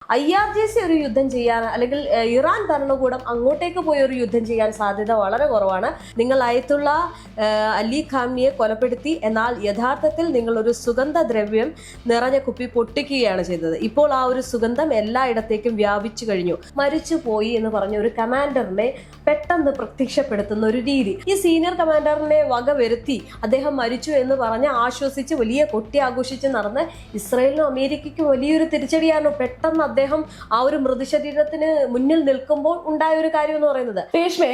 IRGC ഒരു യുദ്ധം ചെയ്യാൻ അല്ലെങ്കിൽ ഇറാൻ ഭരണകൂടം അങ്ങോട്ടേക്ക് പോയി ഒരു യുദ്ധം ചെയ്യാൻ സാധ്യത വളരെ കുറവാണ്. നിങ്ങൾ അയത്തുള്ള അലി ഖാംനിയെ കൊലപ്പെടുത്തി, എന്നാൽ യഥാർത്ഥത്തിൽ നിങ്ങൾ ഒരു സുഗന്ധദ്രവ്യം നിറഞ്ഞ കുപ്പി പൊട്ടിക്കുകയാണ് ചെയ്തത്. ഇപ്പോൾ ആ ഒരു സുഗന്ധം എല്ലായിടത്തേക്കും വ്യാപിച്ചു കഴിഞ്ഞു. മരിച്ചു പോയി എന്ന് പറഞ്ഞ ഒരു കമാൻഡറിനെ പെട്ടെന്ന് പ്രത്യക്ഷപ്പെടുത്തുന്ന ഒരു രീതി, ഈ സീനിയർ കമാൻഡറിനെ വകവരുത്തി അദ്ദേഹം മരിച്ചു എന്ന് പറഞ്ഞ് ആശ്വസിച്ച് വലിയ കൊട്ടി ആഘോഷിച്ച് നടന്ന് ഇസ്രായേലിനും അമേരിക്കയ്ക്കും വലിയൊരു തിരിച്ചടിയാണ്. പെട്ടെന്ന് അദ്ദേഹം ആ ഒരു മൃതശരീരത്തിന് മുന്നിൽ നിൽക്കുമ്പോൾ ഉണ്ടായ ഒരു കാര്യം എന്ന് പറയുന്നത്, രേഷ്മേ,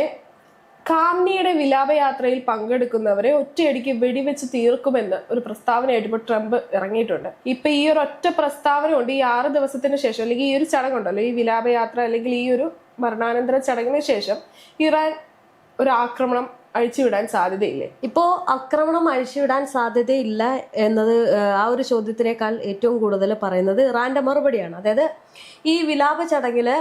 ഖാംനിയുടെ വിലാപയാത്രയിൽ പങ്കെടുക്കുന്നവരെ ഒറ്റയടിക്ക് വെടിവെച്ച് തീർക്കുമെന്ന് ഒരു പ്രസ്താവനയായിട്ട് ഇപ്പോൾ ട്രംപ് ഇറങ്ങിയിട്ടുണ്ട്. ഇപ്പൊ ഈ ഒരു ഒറ്റ പ്രസ്താവന കൊണ്ട് ഈ 6 ദിവസത്തിന് ശേഷം, അല്ലെങ്കിൽ ഈ ഒരു ചടങ്ങുണ്ടല്ലോ, ഈ വിലാപയാത്ര അല്ലെങ്കിൽ ഈ ഒരു മരണാനന്തര ചടങ്ങിന് ശേഷം ഇറാൻ ഒരു ആക്രമണം അഴിച്ചുവിടാൻ സാധ്യതയില്ലേ? ഇപ്പോ ആക്രമണം അഴിച്ചുവിടാൻ സാധ്യതയില്ല എന്നത് ആ ഒരു ചോദ്യത്തിനേക്കാൾ ഏറ്റവും കൂടുതൽ പറയുന്നത് ഇറാന്റെ മറുപടിയാണ്. അതായത് ഈ വിലാപ ചടങ്ങില്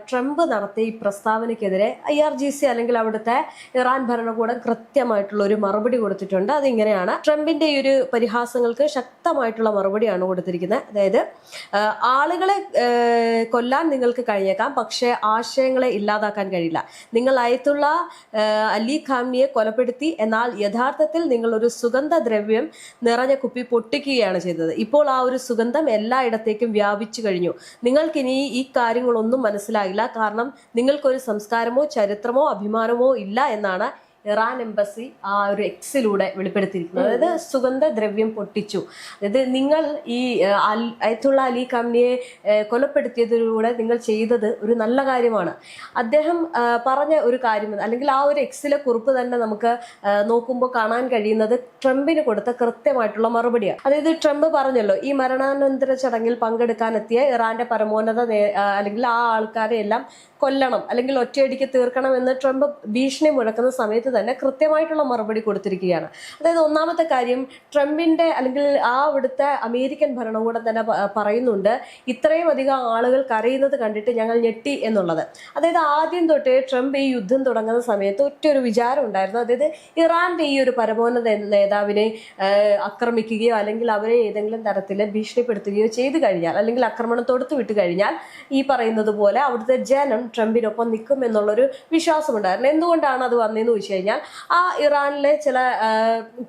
ട്രംപ് നടത്തിയ ഈ പ്രസ്താവനയ്ക്കെതിരെ IRGC അല്ലെങ്കിൽ അവിടുത്തെ ഇറാൻ ഭരണകൂടം കൃത്യമായിട്ടുള്ള ഒരു മറുപടി കൊടുത്തിട്ടുണ്ട്. അതിങ്ങനെയാണ്, ട്രംപിന്റെ ഈ ഒരു പരിഹാസങ്ങൾക്ക് ശക്തമായിട്ടുള്ള മറുപടിയാണ് കൊടുത്തിരിക്കുന്നത്. അതായത് ആളുകളെ കൊല്ലാൻ നിങ്ങൾക്ക് കഴിഞ്ഞേക്കാം, പക്ഷേ ആശയങ്ങളെ ഇല്ലാതാക്കാൻ കഴിയില്ല. നിങ്ങൾ അയത്തുള്ള അലി ഖാംനിയെ കൊലപ്പെടുത്തി, എന്നാൽ യഥാർത്ഥത്തിൽ നിങ്ങൾ ഒരു സുഗന്ധദ്രവ്യം നിറഞ്ഞ കുപ്പി പൊട്ടിക്കുകയാണ് ചെയ്തത്. ഇപ്പോൾ ആ ഒരു സുഗന്ധം എല്ലായിടത്തേക്കും വ്യാപിച്ചു കഴിഞ്ഞു. നിങ്ങൾക്കിനി ഈ കാര്യങ്ങളൊന്നും മനസ്സിലാകില്ല, കാരണം നിങ്ങൾക്കൊരു സംസ്കാരമോ ചരിത്രമോ അഭിമാനമോ ഇല്ല എന്നാണ് ഇറാൻ എംബസി ആ ഒരു എക്സിലൂടെ വെളിപ്പെടുത്തിയിരിക്കുന്നത്. അതായത് സുഗന്ധദ്രവ്യം പൊട്ടിച്ചു. അതായത് നിങ്ങൾ ഈ അയത്തുള്ള അലി ഖാംനിയെ കൊലപ്പെടുത്തിയതിലൂടെ നിങ്ങൾ ചെയ്തത് ഒരു നല്ല കാര്യമാണ്. അദ്ദേഹം പറഞ്ഞ ഒരു കാര്യം, അല്ലെങ്കിൽ ആ ഒരു എക്സിലെ കുറിപ്പ് തന്നെ നമുക്ക് നോക്കുമ്പോൾ കാണാൻ കഴിയുന്നത് ട്രംപിന് കൊടുത്ത കൃത്യമായിട്ടുള്ള മറുപടിയാണ്. അതായത് ട്രംപ് പറഞ്ഞല്ലോ, ഈ മരണാനന്തര ചടങ്ങിൽ പങ്കെടുക്കാനെത്തിയ ഇറാന്റെ പരമോന്നത അല്ലെങ്കിൽ ആ ആൾക്കാരെ എല്ലാം കൊല്ലണം അല്ലെങ്കിൽ ഒറ്റയടിക്ക് തീർക്കണം എന്ന് ട്രംപ് ഭീഷണി മുഴക്കുന്ന സമയത്ത് തന്നെ കൃത്യമായിട്ടുള്ള മറുപടി കൊടുത്തിരിക്കുകയാണ്. അതായത് ഒന്നാമത്തെ കാര്യം, ട്രംപിന്റെ അല്ലെങ്കിൽ ആ അവിടുത്തെ അമേരിക്കൻ ഭരണകൂടം തന്നെ പറയുന്നുണ്ട്, ഇത്രയും അധികം ആളുകൾ കരയുന്നത് കണ്ടിട്ട് ഞങ്ങൾ ഞെട്ടി എന്നുള്ളത്. അതായത് ആദ്യം തൊട്ടേ ട്രംപ് ഈ യുദ്ധം തുടങ്ങുന്ന സമയത്ത് ഒറ്റൊരു വിചാരം ഉണ്ടായിരുന്നു, അതായത് ഇറാന്റെ ഈ ഒരു പരമോന്നത നേതാവിനെ ആക്രമിക്കുകയോ അല്ലെങ്കിൽ അവരെ ഏതെങ്കിലും തരത്തിൽ ഭീഷണിപ്പെടുത്തുകയോ ചെയ്തു കഴിഞ്ഞാൽ, അല്ലെങ്കിൽ ആക്രമണം തൊടുത്തു വിട്ടു കഴിഞ്ഞാൽ ഈ പറയുന്നത് പോലെ അവിടുത്തെ ജനം ട്രംപിനൊപ്പം നിൽക്കും എന്നുള്ളൊരു വിശ്വാസമുണ്ടായിരുന്നു. എന്തുകൊണ്ടാണ് അത് വന്നതെന്ന് ചോദിച്ചു കഴിഞ്ഞാൽ, ആ ഇറാനിലെ ചില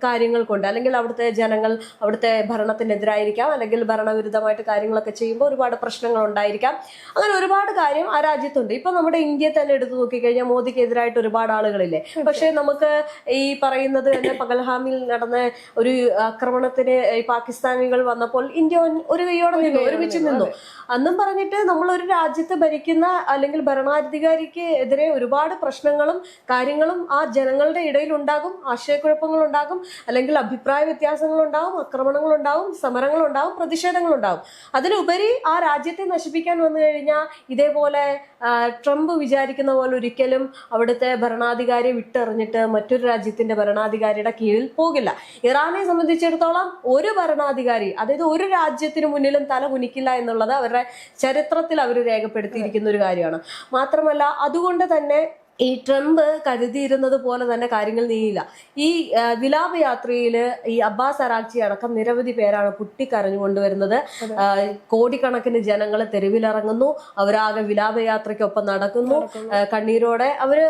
കാര്യങ്ങൾ കൊണ്ട്, അല്ലെങ്കിൽ അവിടുത്തെ ജനങ്ങൾ അവിടുത്തെ ഭരണത്തിനെതിരായിരിക്കാം, അല്ലെങ്കിൽ ഭരണവിരുദ്ധമായിട്ട് കാര്യങ്ങളൊക്കെ ചെയ്യുമ്പോൾ ഒരുപാട് പ്രശ്നങ്ങൾ ഉണ്ടായിരിക്കാം. അങ്ങനെ ഒരുപാട് കാര്യം ആ രാജ്യത്തുണ്ട്. ഇപ്പൊ നമ്മുടെ ഇന്ത്യയെ തന്നെ എടുത്തു നോക്കിക്കഴിഞ്ഞാൽ മോദിക്കെതിരായിട്ട് ഒരുപാട് ആളുകളില്ലേ. പക്ഷെ നമുക്ക് ഈ പറയുന്നത് തന്നെ പഹൽഗാമിൽ നടന്ന ഒരു ആക്രമണത്തിന് ഈ പാകിസ്ഥാനികൾ വന്നപ്പോൾ ഇന്ത്യ ഒരു കൈയോടെ നിന്നു, ഒരുമിച്ച് നിന്നു. അന്നും പറഞ്ഞിട്ട് നമ്മൾ ഒരു രാജ്യത്ത് ഭരിക്കുന്ന അല്ലെങ്കിൽ ഭരണാധികാരിക്ക് എതിരെ ഒരുപാട് പ്രശ്നങ്ങളും കാര്യങ്ങളും ആ ജനങ്ങളുടെ ഇടയിൽ ഉണ്ടാകും, ആശയക്കുഴപ്പങ്ങൾ ഉണ്ടാകും, അല്ലെങ്കിൽ അഭിപ്രായ വ്യത്യാസങ്ങൾ ഉണ്ടാകും, ആക്രമണങ്ങൾ ഉണ്ടാകും, സമരങ്ങൾ ഉണ്ടാകും, പ്രതിഷേധങ്ങൾ ഉണ്ടാകും. അതിലുപരി ആ രാജ്യത്തെ നശിപ്പിക്കാൻ വന്നു കഴിഞ്ഞാൽ ഇതേപോലെ ട്രംപ് വിചാരിക്കുന്ന പോലെ ഒരിക്കലും അവിടുത്തെ ഭരണാധികാരിയെ വിട്ടെറിഞ്ഞിട്ട് മറ്റൊരു രാജ്യത്തിന്റെ ഭരണാധികാരിയുടെ കീഴിൽ പോകില്ല. ഇറാനെ സംബന്ധിച്ചിടത്തോളം ഒരു ഭരണാധികാരി, അതായത് ഒരു രാജ്യത്തിന് മുന്നിലും തല കുനിക്കില്ല എന്നുള്ളത് അവരുടെ ചരിത്രത്തിൽ അവർ രേഖപ്പെടുത്തിയിരിക്കുന്ന ഒരു കാര്യമാണ്. മാത്രമല്ല അതുകൊണ്ട് തന്നെ ഈ ട്രംപ് കരുതിയിരുന്നത് പോലെ തന്നെ കാര്യങ്ങൾ നീങ്ങില്ല. ഈ വിലാപയാത്രയിൽ ഈ അബ്ബാസ് അറാഖ്ചി അടക്കം നിരവധി പേരാണ് പൊട്ടിക്കരഞ്ഞു കൊണ്ടുവരുന്നത്. കോടിക്കണക്കിന് ജനങ്ങൾ തെരുവിലിറങ്ങുന്നു, അവരാകെ വിലാപയാത്രയ്ക്കൊപ്പം നടക്കുന്നു, കണ്ണീരോടെ അവര്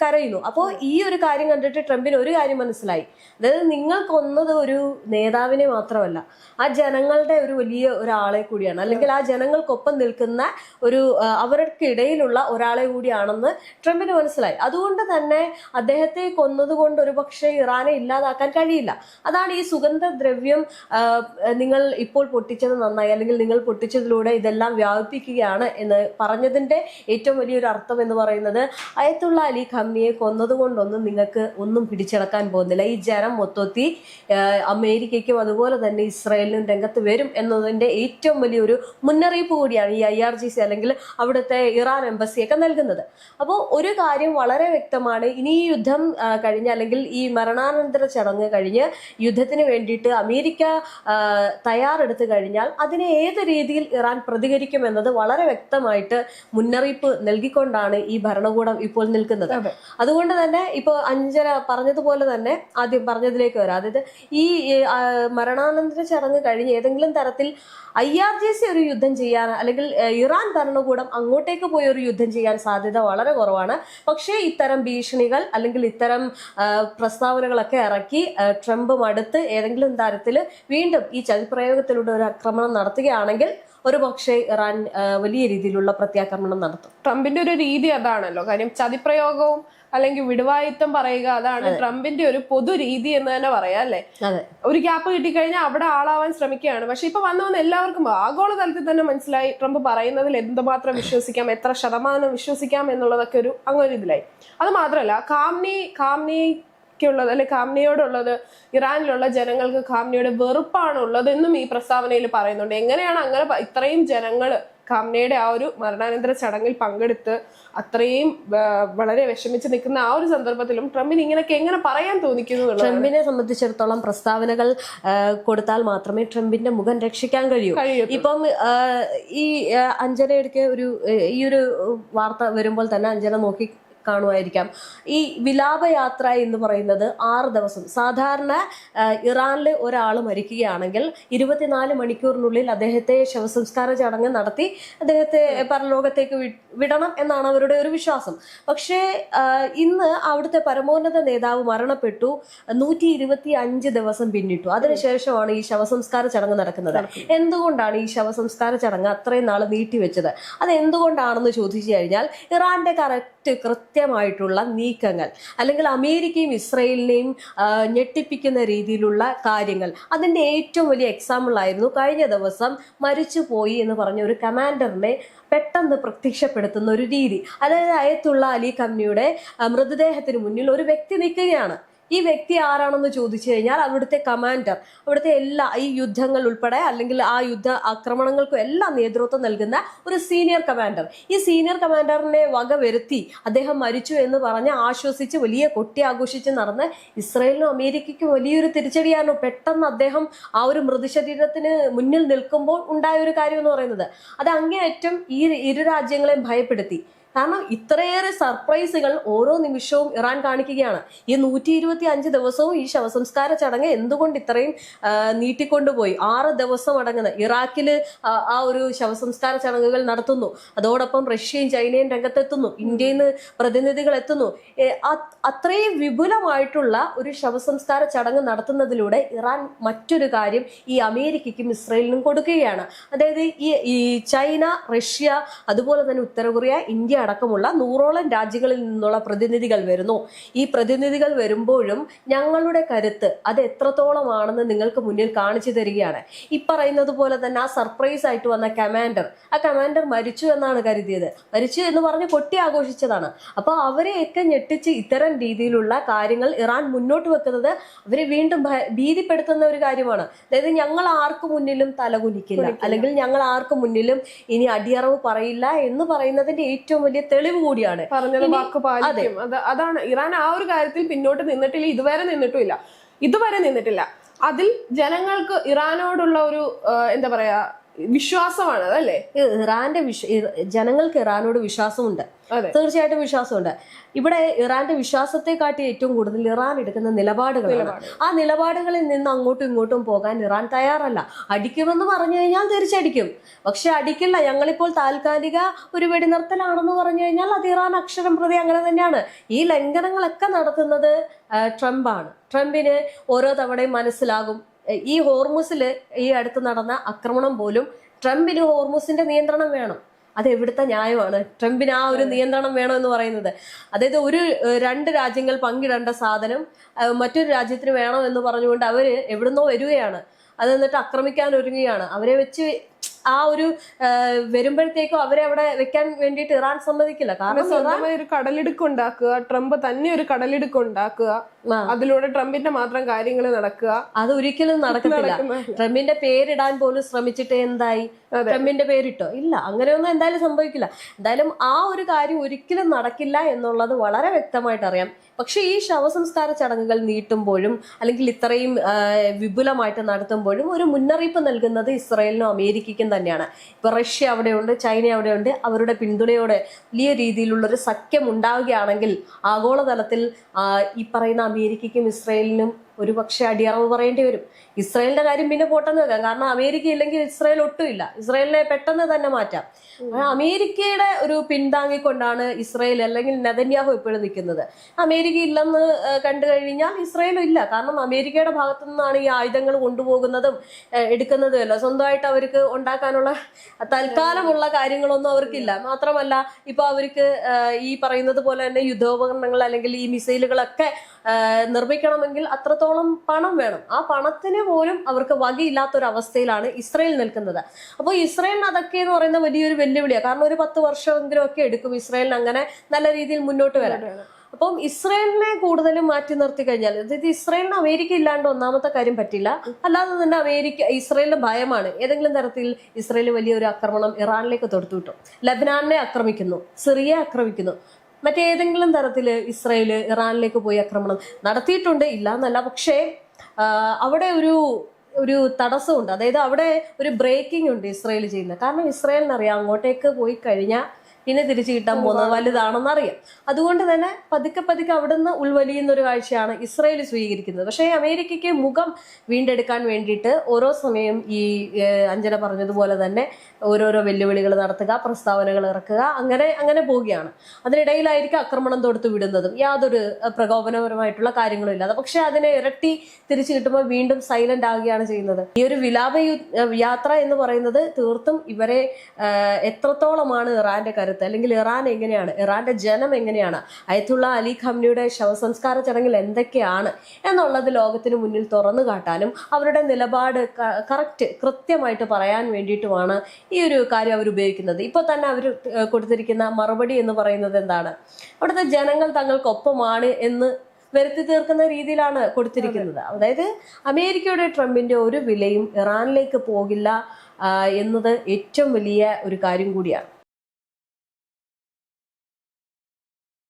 കരയുന്നു. അപ്പോൾ ഈ ഒരു കാര്യം കണ്ടിട്ട് ട്രംപിന് ഒരു കാര്യം മനസ്സിലായി, അതായത് നിങ്ങൾ കൊന്നത് ഒരു നേതാവിനെ മാത്രമല്ല, ആ ജനങ്ങളുടെ ഒരു വലിയ ഒരാളെ കൂടിയാണ്, അല്ലെങ്കിൽ ആ ജനങ്ങൾക്കൊപ്പം നിൽക്കുന്ന ഒരു അവർക്കിടയിലുള്ള ഒരാളെ കൂടിയാണെന്ന് ട്രംപിന് മനസ്സിലായി. അതുകൊണ്ട് തന്നെ അദ്ദേഹത്തെ കൊന്നതുകൊണ്ട് ഒരു പക്ഷേ ഇറാനെ ഇല്ലാതാക്കാൻ കഴിയില്ല. അതാണ് ഈ സുഗന്ധദ്രവ്യം നിങ്ങൾ ഇപ്പോൾ പൊട്ടിച്ചത് നന്നായി, അല്ലെങ്കിൽ നിങ്ങൾ പൊട്ടിച്ചതിലൂടെ ഇതെല്ലാം വ്യാപിപ്പിക്കുകയാണ് എന്ന് പറഞ്ഞതിന്റെ ഏറ്റവും വലിയൊരു അർത്ഥം എന്ന് പറയുന്നത്, അയത്തുള്ള അലി ഖാംനിയെ കൊന്നതുകൊണ്ടൊന്നും നിങ്ങൾക്ക് ഒന്നും പിടിച്ചെടുക്കാൻ പോകുന്നില്ല. ഈ ജനം മൊത്തത്തിൽ അമേരിക്കയ്ക്കും അതുപോലെ തന്നെ ഇസ്രായേലിനും രംഗത്ത് വരും എന്നതിന്റെ ഏറ്റവും വലിയൊരു മുന്നറിയിപ്പ് കൂടിയാണ് ഈ IRGC അല്ലെങ്കിൽ അവിടുത്തെ ഇറാൻ എംബസിയൊക്കെ നൽകുന്നത്. അപ്പോൾ ഒരു കാര്യം വളരെ വ്യക്തമാണ്, ഇനി ഈ യുദ്ധം കഴിഞ്ഞ് അല്ലെങ്കിൽ ഈ മരണാനന്തര ചടങ്ങ് കഴിഞ്ഞ് യുദ്ധത്തിന് വേണ്ടിയിട്ട് അമേരിക്ക തയ്യാറെടുത്തു കഴിഞ്ഞാൽ അതിനെ ഏത് രീതിയിൽ ഇറാൻ പ്രതികരിക്കും എന്നത് വളരെ വ്യക്തമായിട്ട് മുന്നറിയിപ്പ് നൽകിക്കൊണ്ടാണ് ഈ ഭരണകൂടം ഇപ്പോൾ നിൽക്കുന്നത്. അതുകൊണ്ട് തന്നെ ഇപ്പോൾ അഞ്ജന പറഞ്ഞതുപോലെ തന്നെ ആദ്യം പറഞ്ഞതിലേക്ക് വരാം. അതായത് ഈ മരണാനന്തര ചടങ്ങ് കഴിഞ്ഞ് ഏതെങ്കിലും തരത്തിൽ IRGC ഒരു യുദ്ധം ചെയ്യാൻ അല്ലെങ്കിൽ ഇറാൻ ഭരണകൂടം അങ്ങോട്ടേക്ക് പോയി ഒരു യുദ്ധം ചെയ്യാൻ സാധ്യത വളരെ കുറവാണ്. പക്ഷേ ഇത്തരം ഭീഷണികൾ അല്ലെങ്കിൽ ഇത്തരം പ്രസ്താവനകളൊക്കെ ഇറക്കി ട്രംപ് മടുത്ത് ഏതെങ്കിലും തരത്തിൽ വീണ്ടും ഈ ചതിപ്രയോഗത്തിലൂടെ ഒരു ആക്രമണം നടത്തുകയാണെങ്കിൽ ഒരു പക്ഷേ ഇറാൻ വലിയ രീതിയിലുള്ള പ്രത്യാക്രമണം നടത്തും. ട്രംപിന്റെ ഒരു രീതി അതാണല്ലോ. കാര്യം ചതിപ്രയോഗവും അല്ലെങ്കിൽ വിടുവായുത്തം പറയുക അതാണ് ട്രംപിന്റെ ഒരു പൊതു രീതി എന്ന് തന്നെ പറയാം അല്ലെ. ഒരു ഗ്യാപ്പ് കിട്ടിക്കഴിഞ്ഞാൽ അവിടെ ആളാവാൻ ശ്രമിക്കുകയാണ്. പക്ഷെ ഇപ്പൊ വന്ന് എല്ലാവർക്കും ആഗോളതലത്തിൽ തന്നെ മനസ്സിലായി ട്രംപ് പറയുന്നതിൽ എന്തുമാത്രം വിശ്വസിക്കാം, എത്ര ശതമാനം വിശ്വസിക്കാം എന്നുള്ളതൊക്കെ അങ്ങനെ ഇതിലായി. അത് മാത്രമല്ല ഖാംനിയുള്ളത് അല്ലെ ഖാംനിയോടുള്ളത് ഇറാനിലുള്ള ജനങ്ങൾക്ക് ഖാംനിയുടെ വെറുപ്പാണ് ഉള്ളത് എന്നും ഈ പ്രസ്താവനയിൽ പറയുന്നുണ്ട്. എങ്ങനെയാണ് അങ്ങനെ ഇത്രയും ജനങ്ങള് ഖാംനയുടെ ആ ഒരു മരണാനന്തര ചടങ്ങിൽ പങ്കെടുത്ത് അത്രയും വളരെ വിഷമിച്ച് നിൽക്കുന്ന ആ ഒരു സന്ദർഭത്തിലും ട്രംപിന് ഇങ്ങനെയൊക്കെ എങ്ങനെ പറയാൻ തോന്നിക്കുന്നു? ട്രംപിനെ സംബന്ധിച്ചിടത്തോളം പ്രസ്താവനകൾ കൊടുത്താൽ മാത്രമേ ട്രംപിന്റെ മുഖം രക്ഷിക്കാൻ കഴിയൂ. ഇപ്പം ഈ അഞ്ജനയുടെ ഈ ഒരു വാർത്ത വരുമ്പോൾ തന്നെ അഞ്ജന നോക്കി കാണുമായിരിക്കാം. ഈ വിലാപയാത്ര എന്ന് പറയുന്നത് 6 ദിവസം. സാധാരണ ഇറാനിൽ ഒരാൾ മരിക്കുകയാണെങ്കിൽ 24 മണിക്കൂറിനുള്ളിൽ അദ്ദേഹത്തെ ശവസംസ്കാര ചടങ്ങ് നടത്തി അദ്ദേഹത്തെ പരലോകത്തേക്ക് വിടണം എന്നാണ് അവരുടെ ഒരു വിശ്വാസം. പക്ഷേ ഇന്ന് അവിടുത്തെ പരമോന്നത നേതാവ് മരണപ്പെട്ടു, 125 ദിവസം പിന്നിട്ടു. അതിനുശേഷമാണ് ഈ ശവസംസ്കാര ചടങ്ങ് നടക്കുന്നത്. എന്തുകൊണ്ടാണ് ഈ ശവസംസ്കാര ചടങ്ങ് അത്രയും നാൾ നീട്ടിവെച്ചത്? അത് എന്തുകൊണ്ടാണെന്ന് ചോദിച്ചു കഴിഞ്ഞാൽ ഇറാന്റെ കൃത്യമായിട്ടുള്ള നീക്കങ്ങൾ അല്ലെങ്കിൽ അമേരിക്കയും ഇസ്രയേലിനെയും ഞെട്ടിപ്പിക്കുന്ന രീതിയിലുള്ള കാര്യങ്ങൾ, അതിന്റെ ഏറ്റവും വലിയ എക്സാമ്പിൾ ആയിരുന്നു കഴിഞ്ഞ ദിവസം മരിച്ചുപോയി എന്ന് പറഞ്ഞ ഒരു കമാൻഡറിനെ പെട്ടെന്ന് പ്രത്യക്ഷപ്പെടുത്തുന്ന ഒരു രീതി. അതായത് അയത്തുള്ള അലി ഖംനിയുടെ മൃതദേഹത്തിന് മുന്നിൽ ഒരു വ്യക്തി നിൽക്കുകയാണ്. ഈ വ്യക്തി ആരാണെന്ന് ചോദിച്ചു കഴിഞ്ഞാൽ അവിടുത്തെ കമാൻഡർ, അവിടുത്തെ എല്ലാ ഈ യുദ്ധങ്ങൾ ഉൾപ്പെടെ അല്ലെങ്കിൽ ആ യുദ്ധ ആക്രമണങ്ങൾക്കും എല്ലാം നേതൃത്വം നൽകുന്ന ഒരു സീനിയർ കമാൻഡർ. ഈ സീനിയർ കമാൻഡറിനെ വകവരുത്തി അദ്ദേഹം മരിച്ചു എന്ന് പറഞ്ഞ് ആശ്വസിച്ച് വലിയ കൊട്ടി ആഘോഷിച്ച് നടന്ന് ഇസ്രയേലിനും അമേരിക്കയ്ക്കും വലിയൊരു തിരിച്ചടിയായിരുന്നു. പെട്ടെന്ന് അദ്ദേഹം ആ ഒരു മൃതശരീരത്തിന് മുന്നിൽ നിൽക്കുമ്പോൾ ഉണ്ടായ ഒരു കാര്യം എന്ന് പറയുന്നത് അത് അങ്ങേയറ്റം ഈ ഇരു രാജ്യങ്ങളെയും ഭയപ്പെടുത്തി. കാരണം ഇത്രയേറെ സർപ്രൈസുകൾ ഓരോ നിമിഷവും ഇറാൻ കാണിക്കുകയാണ്. ഈ 125 ദിവസവും ഈ ശവസംസ്കാര ചടങ്ങ് എന്തുകൊണ്ട് ഇത്രയും നീട്ടിക്കൊണ്ടുപോയി? 6 ദിവസം അടങ്ങുന്ന ഇറാഖില് ആ ഒരു ശവസംസ്കാര ചടങ്ങുകൾ നടത്തുന്നു. അതോടൊപ്പം റഷ്യയും ചൈനയും രംഗത്തെത്തുന്നു, ഇന്ത്യയിൽ നിന്ന് പ്രതിനിധികൾ എത്തുന്നു. അത്രയും വിപുലമായിട്ടുള്ള ഒരു ശവസംസ്കാര ചടങ്ങ് നടത്തുന്നതിലൂടെ ഇറാൻ മറ്റൊരു കാര്യം ഈ അമേരിക്കയ്ക്കും ഇസ്രയേലിനും കൊടുക്കുകയാണ്. അതായത് ഈ ചൈന, റഷ്യ, അതുപോലെ തന്നെ ഉത്തര കൊറിയ, ഇന്ത്യ അടക്കമുള്ള 100ഓളം രാജ്യങ്ങളിൽ നിന്നുള്ള പ്രതിനിധികൾ വരുന്നു. ഈ പ്രതിനിധികൾ വരുമ്പോഴും ഞങ്ങളുടെ കരുത്ത് അത് എത്രത്തോളമാണെന്ന് നിങ്ങൾക്ക് മുന്നിൽ കാണിച്ചു തരികയാണ്. ഈ പറയുന്നത് പോലെ തന്നെ ആ സർപ്രൈസ് ആയിട്ട് വന്ന ആ കമാൻഡർ മരിച്ചു എന്നാണ് കരുതിയത്. മരിച്ചു എന്ന് പറഞ്ഞ് കൊട്ടി ആഘോഷിച്ചതാണ്. അപ്പോൾ അവരെയൊക്കെ ഞെട്ടിച്ച് ഇത്തരം രീതിയിലുള്ള കാര്യങ്ങൾ ഇറാൻ മുന്നോട്ട് വെക്കുന്നത് അവരെ വീണ്ടും ഭീതിപ്പെടുത്തുന്ന ഒരു കാര്യമാണ്. അതായത് ഞങ്ങൾ ആർക്കു മുന്നിലും തലകുനിക്കില്ല, അല്ലെങ്കിൽ ഞങ്ങൾ ആർക്കു മുന്നിലും ഇനി അടിയറവ് പറയില്ല എന്ന് പറയുന്നതിന്റെ ഏറ്റവും വലിയ തെളിവ് കൂടിയാണ്. പറഞ്ഞത് വാക്ക് പാലിക്കും. അതാണ് ഇറാൻ ആ ഒരു കാര്യത്തിൽ പിന്നോട്ട് നിന്നിട്ടില്ല, ഇതുവരെ നിന്നിട്ടില്ല. അതിൽ ജനങ്ങൾക്ക് ഇറാനോടുള്ള ഒരു എന്താ പറയാ വിശ്വാസമാണ് അതല്ലേ. ജനങ്ങൾക്ക് ഇറാനോട് വിശ്വാസമുണ്ട്, തീർച്ചയായിട്ടും വിശ്വാസമുണ്ട്. ഇവിടെ ഇറാന്റെ വിശ്വാസത്തെ കാട്ടി ഏറ്റവും കൂടുതൽ ഇറാൻ എടുക്കുന്ന നിലപാടുകളാണ്. ആ നിലപാടുകളിൽ നിന്ന് അങ്ങോട്ടും ഇങ്ങോട്ടും പോകാൻ ഇറാൻ തയ്യാറല്ല. അടിക്കുമെന്ന് പറഞ്ഞു കഴിഞ്ഞാൽ തിരിച്ചടിക്കും, പക്ഷെ അടിക്കില്ല. ഞങ്ങളിപ്പോൾ താൽക്കാലിക ഒരു വെടിനിർത്തലാണെന്ന് പറഞ്ഞു കഴിഞ്ഞാൽ അത് ഇറാൻ അക്ഷരം പ്രതി അങ്ങനെ തന്നെയാണ്. ഈ ലംഘനങ്ങളൊക്കെ നടത്തുന്നത് ട്രംപാണ്. ട്രംപിന് ഓരോ തവണയും മനസ്സിലാകും. ഈ ഹോർമുസിൽ ഈ അടുത്ത് നടന്ന ആക്രമണം പോലും ട്രംപിന് ഹോർമുസിന്റെ നിയന്ത്രണം വേണം. അത് എവിടുത്തെ ന്യായമാണ്? ട്രംപിന് ആ ഒരു നിയന്ത്രണം വേണം എന്ന് പറയുന്നത്. അതായത് 2 രാജ്യങ്ങൾ പങ്കിടേണ്ട സാധനം മറ്റൊരു രാജ്യത്തിന് വേണം എന്ന് പറഞ്ഞുകൊണ്ട് അവര് എവിടുന്നോ വരികയാണ്. അത് എന്നിട്ട് ആക്രമിക്കാൻ ഒരുങ്ങുകയാണ്. അവരെ വെച്ച് ആ ഒരു വരുമ്പോഴത്തേക്കും അവരെ അവിടെ വെക്കാൻ വേണ്ടിയിട്ട് ഇറാൻ സമ്മതിക്കില്ല. കാരണം സ്വന്തമായി ഒരു കടലിടുക്ക് ഉണ്ടാക്കുക, ട്രംപ് തന്നെ ഒരു കടലിടുക്ക് ഉണ്ടാക്കുക, അതിലൂടെ ട്രംപിന്റെ മാത്രം കാര്യങ്ങൾ നടക്കുക, അത് ഒരിക്കലും നടക്കത്തില്ല. ട്രംപിന്റെ പേരിടാൻ പോലും ശ്രമിച്ചിട്ട് എന്തായി? ട്രംപിന്റെ പേരിട്ടോ? ഇല്ല, അങ്ങനെയൊന്നും എന്തായാലും സംഭവിക്കില്ല. എന്തായാലും ആ ഒരു കാര്യം ഒരിക്കലും നടക്കില്ല എന്നുള്ളത് വളരെ വ്യക്തമായിട്ട് അറിയാം. പക്ഷെ ഈ ശവസംസ്കാര ചടങ്ങുകൾ നീട്ടുമ്പോഴും അല്ലെങ്കിൽ ഇത്രയും വിപുലമായിട്ട് നടത്തുമ്പോഴും ഒരു മുന്നറിയിപ്പ് നൽകുന്നത് ഇസ്രായേലിനും അമേരിക്കയ്ക്കും തന്നെയാണ്. ഇപ്പൊ റഷ്യ അവിടെയുണ്ട്, ചൈന അവിടെയുണ്ട്. അവരുടെ പിന്തുണയോടെ വലിയ രീതിയിലുള്ളൊരു സഖ്യം ഉണ്ടാവുകയാണെങ്കിൽ ആഗോളതലത്തിൽ ഈ പറയുന്ന അമേരിക്കയ്ക്കും ഇസ്രയേലിനും ഒരു പക്ഷെ അടിയറവ് പറയേണ്ടി വരും. ഇസ്രയേലിന്റെ കാര്യം പിന്നെ പോട്ടെന്ന് വെക്കാം, കാരണം അമേരിക്ക ഇല്ലെങ്കിൽ ഇസ്രയേൽ ഒട്ടുമില്ല. ഇസ്രയേലിനെ പെട്ടെന്ന് തന്നെ മാറ്റാം. അമേരിക്കയുടെ ഒരു പിന്താങ്ങിക്കൊണ്ടാണ് ഇസ്രയേൽ അല്ലെങ്കിൽ നെതന്യാഹു എപ്പോഴും നിൽക്കുന്നത്. അമേരിക്ക ഇല്ലെന്ന് കണ്ടു കഴിഞ്ഞാൽ ഇസ്രയേലും ഇല്ല. കാരണം അമേരിക്കയുടെ ഭാഗത്തു നിന്നാണ് ഈ ആയുധങ്ങൾ കൊണ്ടുപോകുന്നതും എടുക്കുന്നതും അല്ല. സ്വന്തമായിട്ട് അവർക്ക് ഉണ്ടാക്കാനുള്ള തൽക്കാലമുള്ള കാര്യങ്ങളൊന്നും അവർക്കില്ല. മാത്രമല്ല ഇപ്പൊ അവർക്ക് ഈ പറയുന്നത് പോലെ തന്നെ യുദ്ധോപകരണങ്ങൾ അല്ലെങ്കിൽ ഈ മിസൈലുകളൊക്കെ നിർമ്മിക്കണമെങ്കിൽ അത്രത്തോളം പണം വേണം. ആ പണത്തിന് പോലും അവർക്ക് വകയില്ലാത്തൊരവസ്ഥയിലാണ് ഇസ്രയേൽ നിൽക്കുന്നത്. അപ്പോൾ ഇസ്രയേലിന് അതൊക്കെ എന്ന് പറയുന്ന വലിയൊരു വെല്ലുവിളിയാണ്. കാരണം ഒരു 10 വർഷമെങ്കിലും ഒക്കെ എടുക്കും ഇസ്രയേലിന് അങ്ങനെ നല്ല രീതിയിൽ മുന്നോട്ട് വരാൻ. അപ്പം ഇസ്രയേലിനെ കൂടുതലും മാറ്റി നിർത്തി കഴിഞ്ഞാൽ, അതായത് ഇസ്രയേലിന് അമേരിക്ക ഇല്ലാണ്ട് ഒന്നാമത്തെ കാര്യം പറ്റില്ല. അല്ലാതെ തന്നെ ഇസ്രയേലിന് ഭയമാണ്. ഏതെങ്കിലും തരത്തിൽ ഇസ്രയേൽ വലിയൊരു ആക്രമണം ഇറാനിലേക്ക് തൊടുത്തുവിട്ടു, ലബനാനെ ആക്രമിക്കുന്നു, സിറിയയെ ആക്രമിക്കുന്നു, മറ്റേതെങ്കിലും തരത്തിൽ ഇസ്രയേൽ ഇറാനിലേക്ക് പോയി ആക്രമണം നടത്തിയിട്ടുണ്ട്, ഇല്ല എന്നല്ല. പക്ഷേ അവിടെ ഒരു തടസ്സമുണ്ട്. അതായത് അവിടെ ഒരു ബ്രേക്കിംഗ് ഉണ്ട് ഇസ്രയേൽ ചെയ്യുന്നത്. കാരണം ഇസ്രയേലിനറിയാം അങ്ങോട്ടേക്ക് പോയി കഴിഞ്ഞാൽ പിന്നെ തിരിച്ചു കിട്ടാൻ പോകുന്നത് വലുതാണെന്ന് അറിയാം. അതുകൊണ്ട് തന്നെ പതുക്കെ പതുക്കെ അവിടുന്ന് ഉൾവലിയുന്ന ഒരു കാഴ്ചയാണ് ഇസ്രയേൽ സ്വീകരിക്കുന്നത്. പക്ഷേ അമേരിക്കയ്ക്ക് മുഖം വീണ്ടെടുക്കാൻ വേണ്ടിയിട്ട് ഓരോ സമയം ഈ അഞ്ജന പറഞ്ഞതുപോലെ തന്നെ ഓരോരോ വെല്ലുവിളികൾ നടത്തുക, പ്രസ്താവനകൾ ഇറക്കുക, അങ്ങനെ പോവുകയാണ്. അതിനിടയിലായിരിക്കും ആക്രമണം തൊടുത്തു വിടുന്നതും യാതൊരു പ്രകോപനപരമായിട്ടുള്ള കാര്യങ്ങളും ഇല്ലാതെ. പക്ഷെ അതിനെ ഇരട്ടി തിരിച്ചു കിട്ടുമ്പോൾ വീണ്ടും സൈലന്റ് ആവുകയാണ് ചെയ്യുന്നത്. ഈ ഒരു വിലാപ യാത്ര എന്ന് പറയുന്നത് തീർത്തും ഇവരെ എത്രത്തോളമാണ് ഇറാന്റെ കരുത്ത്, അല്ലെങ്കിൽ ഇറാൻ എങ്ങനെയാണ്, ഇറാന്റെ ജനം എങ്ങനെയാണ്, അയത്തുള്ള അലി ഖംനിയുടെ ശവസംസ്കാര ചടങ്ങിൽ എന്തൊക്കെയാണ് എന്നുള്ളത് ലോകത്തിന് മുന്നിൽ തുറന്നു കാട്ടാനും അവരുടെ നിലപാട് കൃത്യമായിട്ട് പറയാൻ വേണ്ടിയിട്ടുമാണ് ഈ ഒരു കാര്യം അവർ ഉപയോഗിക്കുന്നത്. ഇപ്പോൾ തന്നെ അവർ കൊടുത്തിരിക്കുന്ന മറുപടി എന്ന് പറയുന്നത് എന്താണ്? അവിടുത്തെ ജനങ്ങൾ തങ്ങൾക്കൊപ്പമാണ് എന്ന് വരുത്തി തീർക്കുന്ന രീതിയിലാണ് കൊടുത്തിരിക്കുന്നത്. അതായത് അമേരിക്കയുടെ ട്രംപിന്റെ ഒരു വിലയും ഇറാനിലേക്ക് പോകില്ല എന്നത് ഏറ്റവും വലിയ ഒരു കാര്യം കൂടിയാണ്.